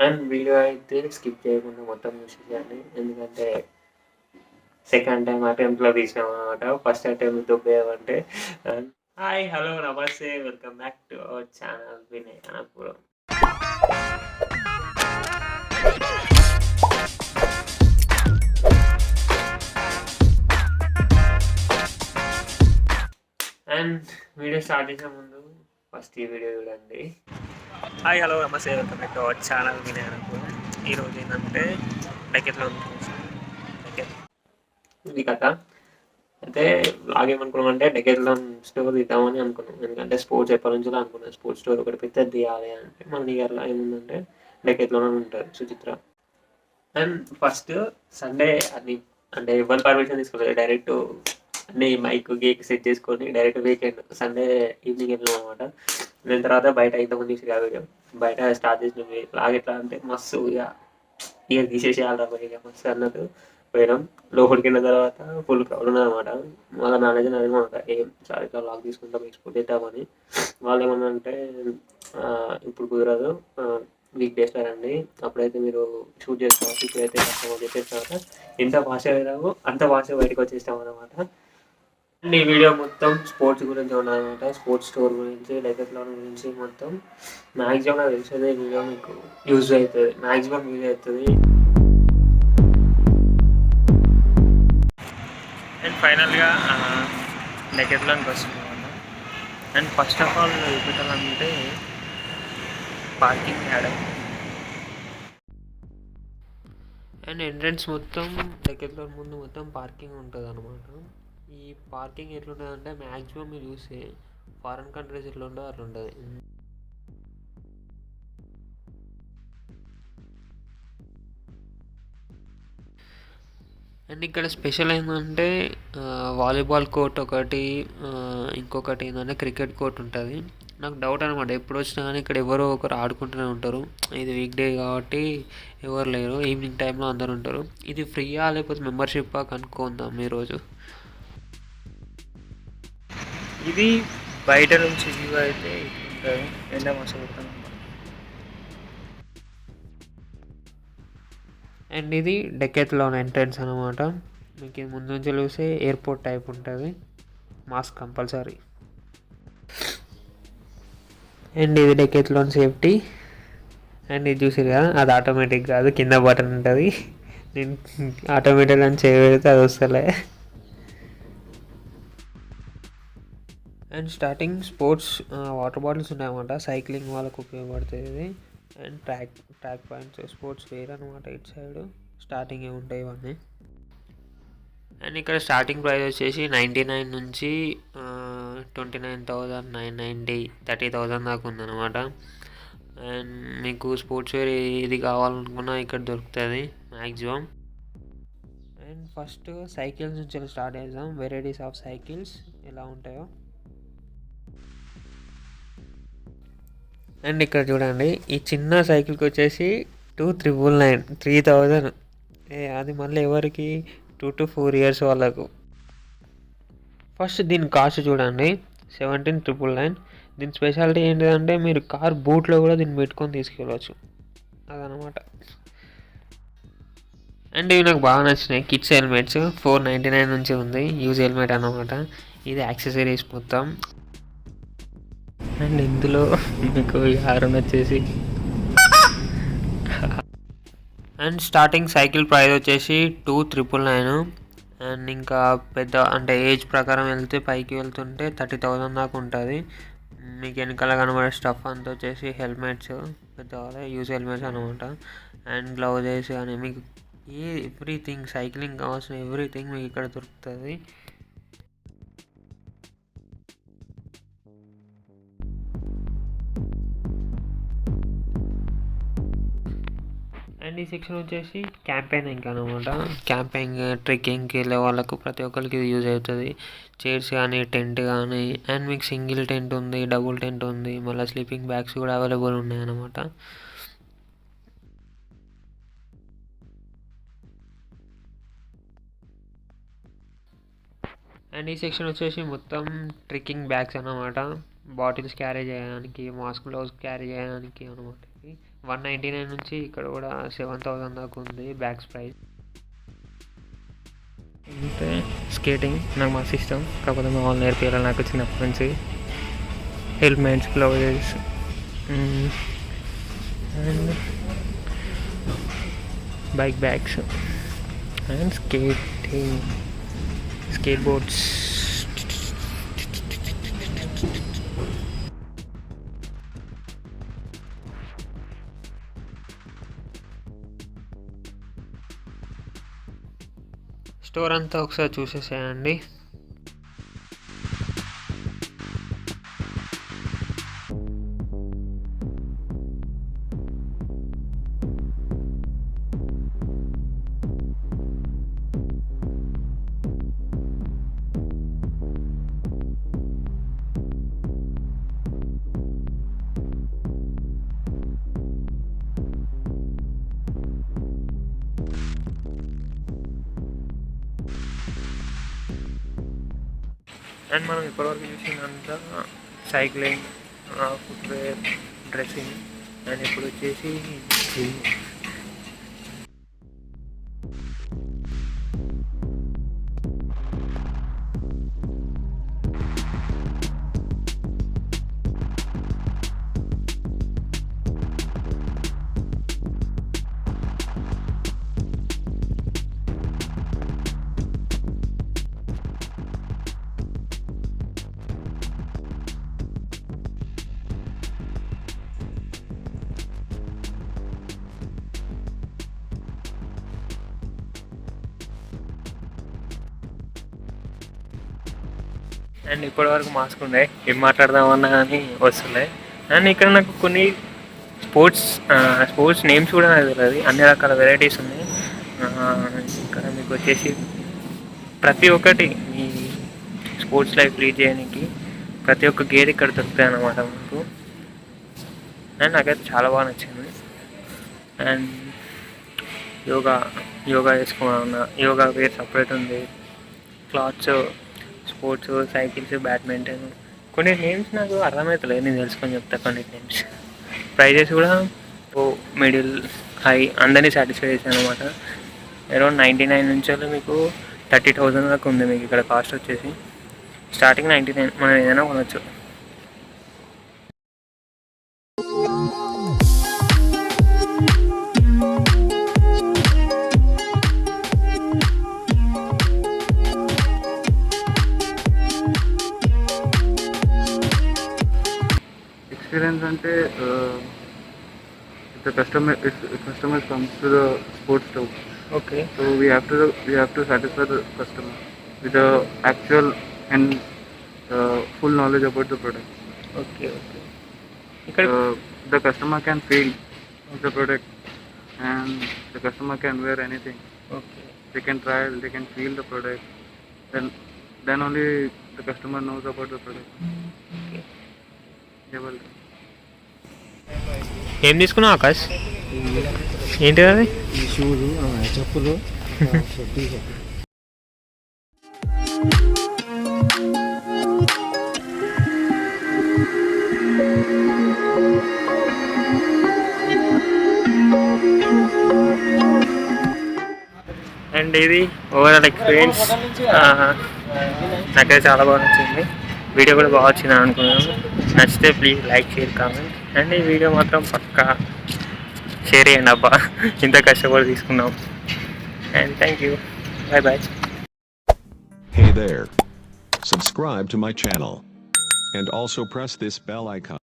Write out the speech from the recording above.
And video అయితే skip చేయకుండా మొత్తం చూసేసేయండి. ఎందుకంటే సెకండ్ టైం అటెంప్ట్‌లో తీసినామనమాట. ఫస్ట్ అటెంప్ట్ దొబ్బేయమంటే. Hi, hello, namaste, welcome back to our channel Vinay Anantapuram. And video start చేసే ముందు ఫస్ట్ ఈ వీడియో చూడండి. Hi, hello, namaste, welcome back to our channel Vinay Anantapuram. ఈరోజు ఏంటంటే డెకెత్లో ఇది కథ అయితే బ్లాగ్ ఏమనుకున్నామంటే డెకెత్లాన్ స్టోర్ తీద్దామని అనుకున్నాం. ఎందుకంటే స్పోర్ట్స్ ఎప్పటి నుంచో అనుకున్నాం, స్పోర్ట్స్ స్టోర్ ఒకటి పెద్దది తీయాలి అంటే. మన నియర్లో ఏముందంటే డెకెత్లోనే ఉంటుంది సుచిత్ర. అండ్ ఫస్ట్ సండే అది అంటే ఎవరి పర్మిషన్ తీసుకోలేదు, డైరెక్ట్ అన్ని మైక్ గేక్ సెట్ చేసుకొని డైరెక్ట్ వీకెండ్ సండే ఈవినింగ్ వెళ్ళినాం అనమాట. దాని తర్వాత బయట ఇంతకుముందు తీసి వీడియో బయట స్టార్ట్ చేసిన బ్లాగ్ ఎట్లా అంటే మస్తు ఇక తీసేసేయాలి ఇక మస్తు అన్నట్టు పోయినాం. లోపలికి వెళ్ళిన తర్వాత ఫుల్ క్రౌడ్ ఉన్నదన్నమాట. వాళ్ళ మేనేజర్ అన్నమాట ఏం సార్ ఇట్లా లాక్ తీసుకుంటాం ఎక్స్పోర్ట్ చేద్దామని. వాళ్ళు ఏమన్నా అంటే ఇప్పుడు కుదరదు, వీక్ డేస్లో రండి, అప్పుడైతే మీరు షూట్ చేసుకోవచ్చు, ఇప్పుడైతే కష్టమని చెప్పేసిన తర్వాత ఎంత ఫాస్ట్గా వెళ్ళామో అంత ఫాస్ట్గా బయటకు వచ్చేస్తాం అనమాట. అండ్ ఈ వీడియో మొత్తం స్పోర్ట్స్ గురించి ఉన్నదన్నమాట. స్పోర్ట్స్ స్టోర్ గురించి, డెకెత్లాన్ గురించి మొత్తం మ్యాక్సిమం నాకు తెలిసేది ఈ వీడియో మీకు యూజ్ అవుతుంది, మ్యాక్సిమం యూజ్ అవుతుంది. అండ్ ఫైనల్గా డెకెత్లాన్కి వస్తుంది అనమాట. అండ్ ఫస్ట్ ఆఫ్ ఆల్ పెట్టాలంటే పార్కింగ్ యాడ్. అండ్ ఎంట్రన్స్ మొత్తం డెకెత్లాన్ ముందు మొత్తం పార్కింగ్ ఉంటుంది అనమాట. ఈ పార్కింగ్ ఎట్లుంటుంది అంటే మ్యాక్సిమం మీరు చూస్తే ఫారెన్ కంట్రీస్ ఎట్లా ఉండదో అట్లా ఉంటుంది. అండ్ ఇక్కడ స్పెషల్ ఏంటంటే వాలీబాల్ కోర్ట్ ఒకటి, ఇంకొకటి ఏంటంటే క్రికెట్ కోర్ట్ ఉంటుంది. నాకు డౌట్ అనమాట, ఎప్పుడు వచ్చినా కానీ ఇక్కడ ఎవరో ఒకరు ఆడుకుంటూనే ఉంటారు. ఇది వీక్ డే కాబట్టి ఎవరు లేరు, ఈవినింగ్ టైంలో అందరు ఉంటారు. ఇది ఫ్రీయా లేకపోతే మెంబర్షిప్పా కనుక్కుందాం ఈరోజు. ఇది బయట నుంచి వ్యూ అయితే ఉంటుంది, ఎండ మస్తు కొడుతుంది. అండ్ ఇది డెకెత్లాన్ ఎంట్రన్స్ అనమాట. మీకు ఇది ముందు నుంచి చూస్తే ఎయిర్పోర్ట్ టైప్ ఉంటుంది, మాస్క్ కంపల్సరీ. అండ్ ఇది డెకెత్లాన్ సేఫ్టీ. అండ్ ఇది చూసారు కదా, అది ఆటోమేటిక్ కాదు, కింద బటన్ ఉంటుంది. నేను ఆటోమేటిక్ అని చేయబెడితే అది వస్తలే. And starting sports water bottles ఉన్నాయన్నమాట, సైక్లింగ్ వాళ్ళకు ఉపయోగపడుతుంది ఇది. And track points sports wear అనమాట. ఇటు సైడ్ స్టార్టింగ్ ఉంటాయి ఇవన్నీ. అండ్ ఇక్కడ స్టార్టింగ్ ప్రైస్ వచ్చేసి 99 నుంచి 29,990 30,000 దాకా ఉందన్నమాట. అండ్ మీకు స్పోర్ట్స్ వేర్ ఇది కావాలనుకున్నా ఇక్కడ దొరుకుతుంది మ్యాక్సిమం. అండ్ ఫస్ట్ సైకిల్స్ నుంచి స్టార్ట్ చేద్దాం, వెరైటీస్ ఆఫ్ సైకిల్స్ ఎలా ఉంటాయో. అండ్ ఇక్కడ చూడండి, ఈ చిన్న సైకిల్కి వచ్చేసి 2,999 3,000. అది మళ్ళీ ఎవరికి 2 to 4 years వాళ్ళకు. ఫస్ట్ దీని కాస్ట్ చూడండి 17,999. దీని స్పెషాలిటీ ఏంటిదంటే మీరు కార్ బూట్లో కూడా దీన్ని పెట్టుకొని తీసుకెళ్ళవచ్చు, అదనమాట. అండ్ ఇవి నాకు బాగా నచ్చినాయి, కిడ్స్ హెల్మెట్స్ 499 నుంచి ఉంది, యూజ్ హెల్మెట్ అనమాట. ఇది యాక్సెసరీస్ మొత్తం. అండ్ ఇందులో మీకు హారన్ వచ్చేసి అండ్ స్టార్టింగ్ సైకిల్ ప్రైస్ వచ్చేసి 2,999. అండ్ ఇంకా పెద్ద అంటే ఏజ్ ప్రకారం వెళ్తే పైకి వెళ్తుంటే 30,000 దాకా ఉంటుంది. మీకు వెనకాల కనబడే స్టఫ్ అంతా వచ్చేసి హెల్మెట్స్, పెద్దవాళ్ళ యూజ్ హెల్మెట్స్ అనమాట. అండ్ గ్లౌజెస్ కానీ మీకు ఎవ్రీథింగ్ సైక్లింగ్ కావాల్సిన ఎవ్రీథింగ్ మీకు ఇక్కడ దొరుకుతుంది. అండ్ ఈ సెక్షన్ వచ్చేసి క్యాంపెయినింగ్ అనమాట. క్యాంపెయినింగ్ ట్రెక్కింగ్కి వెళ్ళే వాళ్ళకు ప్రతి ఒక్కరికి ఇది యూజ్ అవుతుంది. చైర్స్ కానీ, టెంట్ కానీ. అండ్ మీకు సింగిల్ టెంట్ ఉంది, డబుల్ టెంట్ ఉంది, మళ్ళీ స్లీపింగ్ బ్యాగ్స్ కూడా అవైలబుల్ ఉన్నాయి అన్నమాట. అండ్ ఈ సెక్షన్ వచ్చేసి మొత్తం ట్రెక్కింగ్ బ్యాగ్స్ అన్నమాట. బాటిల్స్ క్యారీ చేయడానికి, మాస్క్ గ్లౌస్ క్యారీ చేయడానికి అనమాట. 199 నుంచి ఇక్కడ కూడా 7000 దాకా ఉంది బ్యాగ్స్ ప్రైస్. అంటే స్కేటింగ్ నాకు మస్తు ఇష్టం, కాకపోతే మా వాళ్ళు నేర్పించాలి నాకు చిన్నప్పటి నుంచి. Helmets, gloves and bike bags and skateboards. Store అంతా ఒకసారి చూసేసేయండి. అండ్ మనం ఇప్పటివరకు చూసినంత సైక్లింగ్, ఫుట్వేర్, డ్రెస్సింగ్ అండ్ ఇప్పుడు వచ్చేసి జిమ్. అండ్ ఇప్పటివరకు మాస్క్ ఉండే, ఏం మాట్లాడదామన్నా కానీ వస్తున్నాయి. అండ్ ఇక్కడ నాకు కొన్ని స్పోర్ట్స్ నేమ్స్ కూడా నాకు తెలియదు, అన్ని రకాల వెరైటీస్ ఉన్నాయి. ఇక్కడ మీకు వచ్చేసి ప్రతి ఒక్కటి మీ స్పోర్ట్స్ లైఫ్ లీడ్ చేయడానికి ప్రతి ఒక్క గేర్ ఇక్కడ దొరుకుతాయి అన్నమాట మీకు. అండ్ నాకైతే చాలా బాగా నచ్చింది. అండ్ యోగా చేసుకోవాలన్నా యోగా వేర్ సపరేట్ ఉంది, క్లాత్స్, స్పోర్ట్స్, సైకిల్స్, బ్యాడ్మింటన్. కొన్ని నేమ్స్ నాకు అర్థమవుతలేదు, నేను తెలుసుకొని చెప్తా కొన్ని నేమ్స్. ప్రైజెస్ కూడా మిడిల్, హై అందరినీ సాటిస్ఫై చేశాను అనమాట. అరౌండ్ 99 నుంచి మీకు 30,000 దాకా ఉంది మీకు ఇక్కడ కాస్ట్ వచ్చేసి. స్టార్టింగ్ 99 మనం ఏదైనా కొనవచ్చు. Experience ante if the customer comes to the sports store, okay, so we have to satisfy the customer with the actual and full knowledge about the product. Okay okay. ఇక్కడ The customer can feel the product and the customer can wear anything. Okay They can try, they can feel the product. Then only the customer knows about the product. Okay. Yeah, well. ఏం తీసుకున్నావు ఆకాష్? ఏంటిది అది? ఈ షూలు, చెప్పులు, and ఇది overall experience నాకైతే చాలా బాగా నచ్చింది. వీడియో కూడా బాగా వచ్చింది అనుకున్నాను. నచ్చితే please like, share, comment. And ఈ వీడియో మాత్రం పక్కా షేర్ చేయండి అబ్బా, ఇంత కష్టపడి తీసుకున్నాం. And thank you, bye bye. Hey there. Subscribe to my channel. And also press this bell icon.